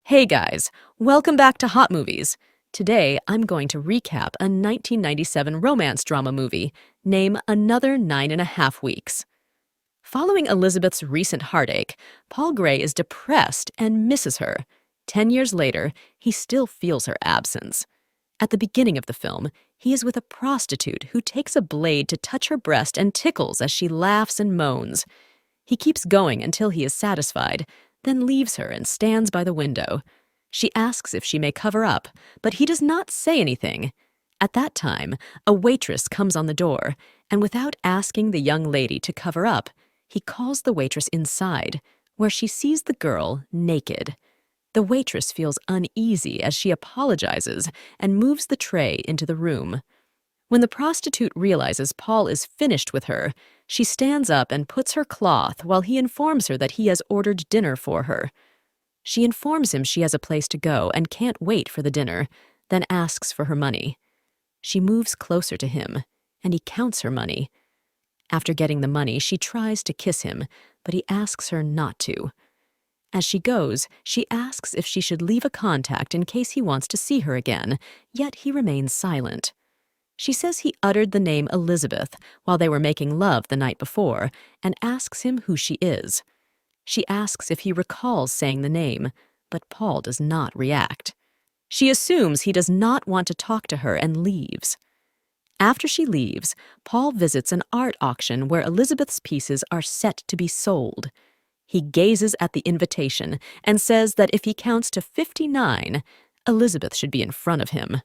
Hey guys, welcome back to Hot Movies. Today I'm going to recap a 1997 romance drama movie, Name Another 9.5 Weeks. Following Elizabeth's recent heartache, Paul Gray is depressed and misses her. 10 years later, he still feels her absence. At the beginning of the film, he is with a prostitute who takes a blade to touch her breast and tickles as she laughs and moans. He keeps going until he is satisfied, then leaves her and stands by the window. She asks if she may cover up, but he does not say anything. At that time, a waitress comes on the door, and without asking the young lady to cover up, he calls the waitress inside, where she sees the girl naked. The waitress feels uneasy as she apologizes and moves the tray into the room. When the prostitute realizes Paul is finished with her, she stands up and puts her cloth while he informs her that he has ordered dinner for her. She informs him she has a place to go and can't wait for the dinner, then asks for her money. She moves closer to him, and he counts her money. After getting the money, she tries to kiss him, but he asks her not to. As she goes, she asks if she should leave a contact in case he wants to see her again, yet he remains silent. She says he uttered the name Elizabeth while they were making love the night before and asks him who she is. She asks if he recalls saying the name, but Paul does not react. She assumes he does not want to talk to her and leaves. After she leaves, Paul visits an art auction where Elizabeth's pieces are set to be sold. He gazes at the invitation and says that if he counts to 59, Elizabeth should be in front of him.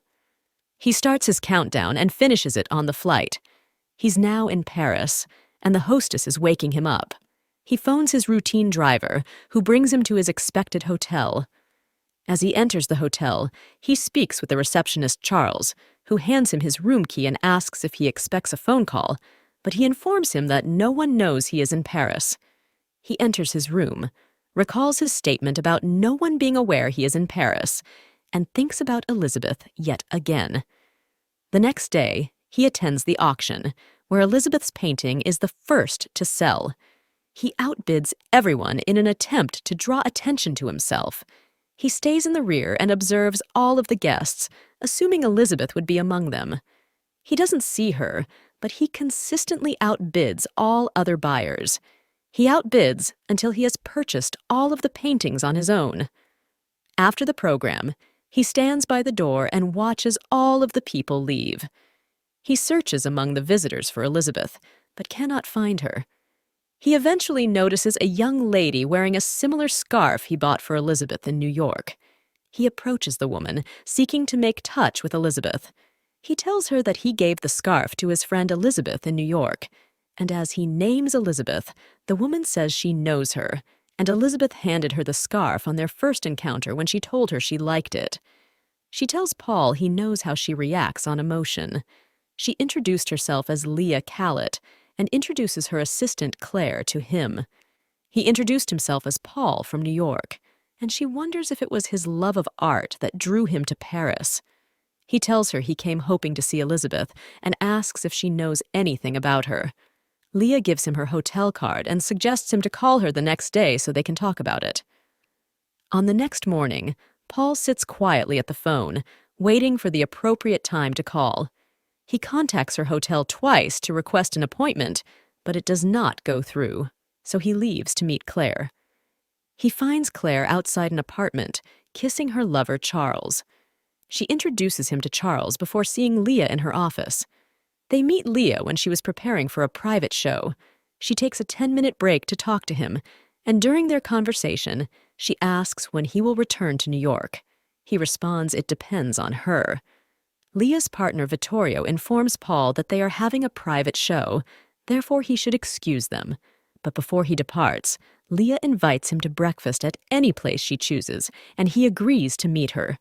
He starts his countdown and finishes it on the flight. He's now in Paris, and the hostess is waking him up. He phones his routine driver, who brings him to his expected hotel. As he enters the hotel, he speaks with the receptionist Charles, who hands him his room key and asks if he expects a phone call, but he informs him that no one knows he is in Paris. He enters his room, recalls his statement about no one being aware he is in Paris, and thinks about Elizabeth yet again. The next day, he attends the auction, where Elizabeth's painting is the first to sell. He outbids everyone in an attempt to draw attention to himself. He stays in the rear and observes all of the guests, assuming Elizabeth would be among them. He doesn't see her, but he consistently outbids all other buyers. He outbids until he has purchased all of the paintings on his own. After the program, he stands by the door and watches all of the people leave. He searches among the visitors for Elizabeth, but cannot find her. He eventually notices a young lady wearing a similar scarf he bought for Elizabeth in New York. He approaches the woman, seeking to make touch with Elizabeth. He tells her that he gave the scarf to his friend Elizabeth in New York, and as he names Elizabeth, the woman says she knows her, and Elizabeth handed her the scarf on their first encounter when she told her she liked it. She tells Paul he knows how she reacts on emotion. She introduced herself as Leah Callett and introduces her assistant Claire to him. He introduced himself as Paul from New York, and she wonders if it was his love of art that drew him to Paris. He tells her he came hoping to see Elizabeth and asks if she knows anything about her. Leah gives him her hotel card and suggests him to call her the next day so they can talk about it. On the next morning, Paul sits quietly at the phone, waiting for the appropriate time to call. He contacts her hotel twice to request an appointment, but it does not go through, so he leaves to meet Claire. He finds Claire outside an apartment, kissing her lover Charles. She introduces him to Charles before seeing Leah in her office. They meet Leah when she was preparing for a private show. She takes a 10-minute break to talk to him, and during their conversation, she asks when he will return to New York. He responds it depends on her. Leah's partner Vittorio informs Paul that they are having a private show, therefore he should excuse them. But before he departs, Leah invites him to breakfast at any place she chooses, and he agrees to meet her.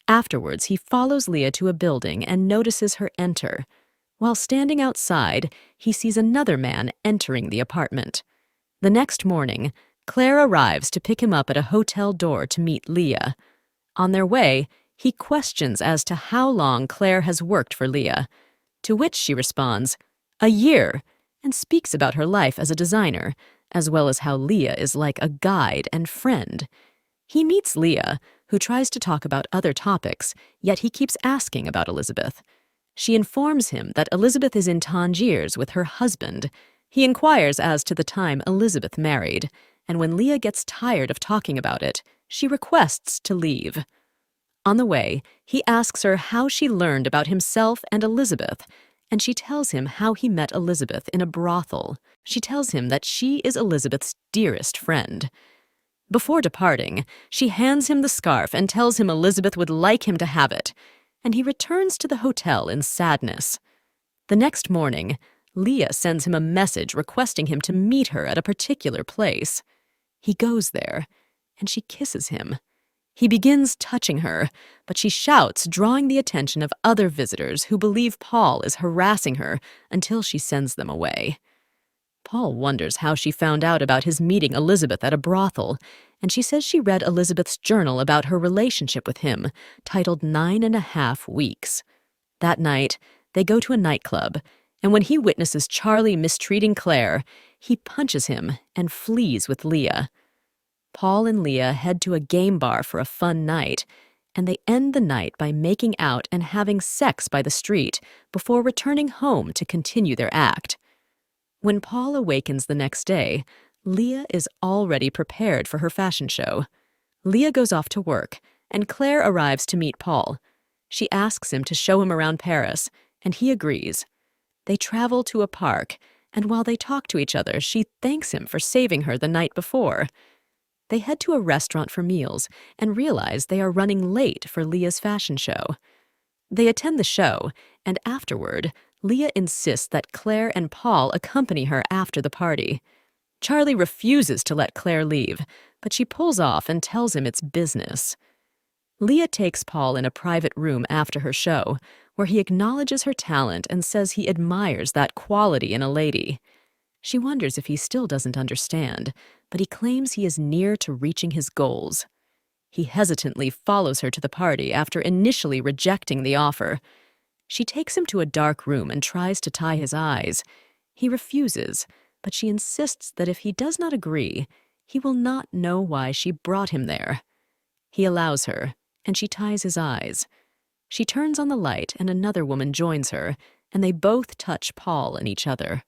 Afterwards, he follows Leah to a building and notices her enter. While standing outside, he sees another man entering the apartment. The next morning, Claire arrives to pick him up at a hotel door to meet Leah. On their way, he questions as to how long Claire has worked for Leah, to which she responds, "A year," and speaks about her life as a designer, as well as how Leah is like a guide and friend. He meets Leah, who tries to talk about other topics, yet he keeps asking about Elizabeth. She informs him that Elizabeth is in Tangiers with her husband. He inquires as to the time Elizabeth married, and when Leah gets tired of talking about it, she requests to leave. On the way, he asks her how she learned about himself and Elizabeth, and she tells him how he met Elizabeth in a brothel. She tells him that she is Elizabeth's dearest friend. Before departing, she hands him the scarf and tells him Elizabeth would like him to have it, and he returns to the hotel in sadness. The next morning, Leah sends him a message requesting him to meet her at a particular place. He goes there, and she kisses him. He begins touching her, but she shouts, drawing the attention of other visitors who believe Paul is harassing her until she sends them away. Paul wonders how she found out about his meeting Elizabeth at a brothel, and she says she read Elizabeth's journal about her relationship with him, titled 9.5 Weeks. That night, they go to a nightclub, and when he witnesses Charlie mistreating Claire, he punches him and flees with Leah. Paul and Leah head to a game bar for a fun night, and they end the night by making out and having sex by the street before returning home to continue their act. When Paul awakens the next day, Leah is already prepared for her fashion show. Leah goes off to work, and Claire arrives to meet Paul. She asks him to show him around Paris, and he agrees. They travel to a park, and while they talk to each other, she thanks him for saving her the night before. They head to a restaurant for meals and realize they are running late for Leah's fashion show. They attend the show, and afterward, Leah insists that Claire and Paul accompany her after the party. Charlie refuses to let Claire leave, but she pulls off and tells him it's business. Leah takes Paul in a private room after her show, where he acknowledges her talent and says he admires that quality in a lady. She wonders if he still doesn't understand, but he claims he is near to reaching his goals. He hesitantly follows her to the party after initially rejecting the offer. She takes him to a dark room and tries to tie his eyes. He refuses, but she insists that if he does not agree, he will not know why she brought him there. He allows her, and she ties his eyes. She turns on the light, and another woman joins her, and they both touch Paul and each other.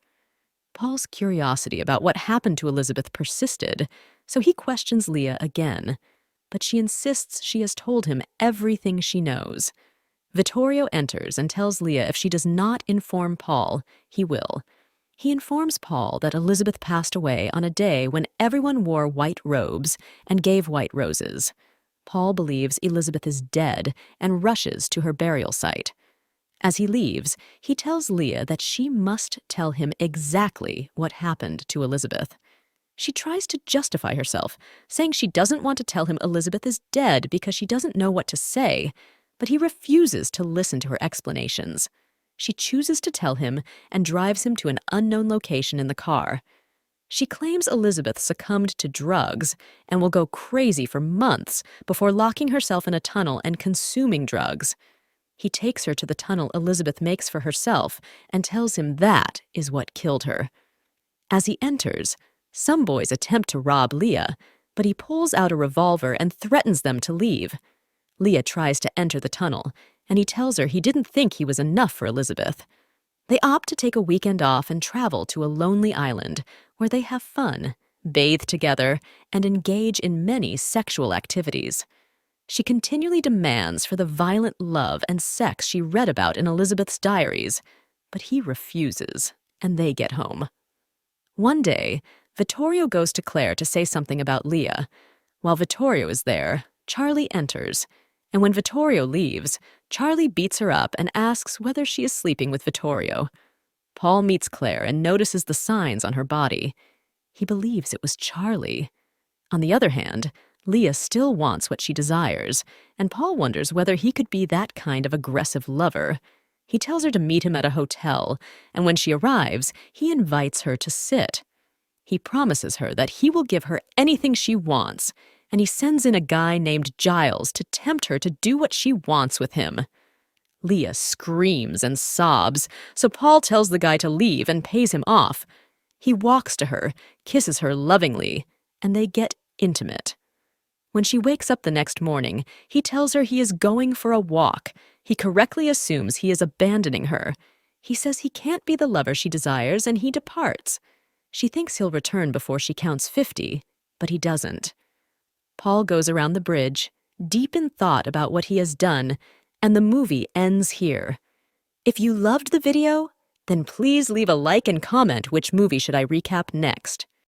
Paul's curiosity about what happened to Elizabeth persisted, so he questions Leah again, but she insists she has told him everything she knows. Vittorio enters and tells Leah if she does not inform Paul, he will. He informs Paul that Elizabeth passed away on a day when everyone wore white robes and gave white roses. Paul believes Elizabeth is dead and rushes to her burial site. As he leaves, he tells Leah that she must tell him exactly what happened to Elizabeth. She tries to justify herself, saying she doesn't want to tell him Elizabeth is dead because she doesn't know what to say, but he refuses to listen to her explanations. She chooses to tell him and drives him to an unknown location in the car. She claims Elizabeth succumbed to drugs and will go crazy for months before locking herself in a tunnel and consuming drugs. He takes her to the tunnel Elizabeth makes for herself and tells him that is what killed her. As he enters, some boys attempt to rob Leah, but he pulls out a revolver and threatens them to leave. Leah tries to enter the tunnel, and he tells her he didn't think he was enough for Elizabeth. They opt to take a weekend off and travel to a lonely island where they have fun, bathe together, and engage in many sexual activities. She continually demands for the violent love and sex she read about in Elizabeth's diaries, but he refuses, and they get home. One day, Vittorio goes to Claire to say something about Leah. While Vittorio is there, Charlie enters, and when Vittorio leaves, Charlie beats her up and asks whether she is sleeping with Vittorio. Paul meets Claire and notices the signs on her body. He believes it was Charlie. On the other hand, Leah still wants what she desires, and Paul wonders whether he could be that kind of aggressive lover. He tells her to meet him at a hotel, and when she arrives, he invites her to sit. He promises her that he will give her anything she wants, and he sends in a guy named Giles to tempt her to do what she wants with him. Leah screams and sobs, so Paul tells the guy to leave and pays him off. He walks to her, kisses her lovingly, and they get intimate. When she wakes up the next morning, he tells her he is going for a walk. He correctly assumes he is abandoning her. He says he can't be the lover she desires, and he departs. She thinks he'll return before she counts 50, but he doesn't. Paul goes around the bridge, deep in thought about what he has done, and the movie ends here. If you loved the video, then please leave a like and comment which movie should I recap next.